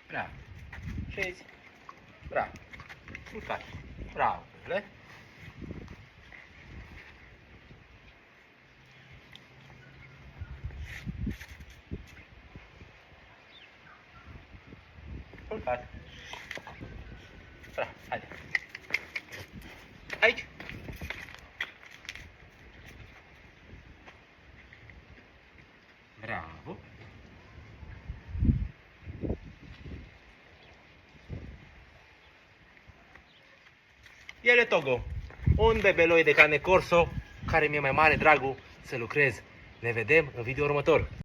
Bravo. Scezi. Bravo. Culcate. Bravo. Le? Culcate. Bravo. Haide. Aici. Bravo. Ele Togo, un bebeloi de carne corso, care mi-e mai mare dragul să lucrez. Ne vedem în video următor.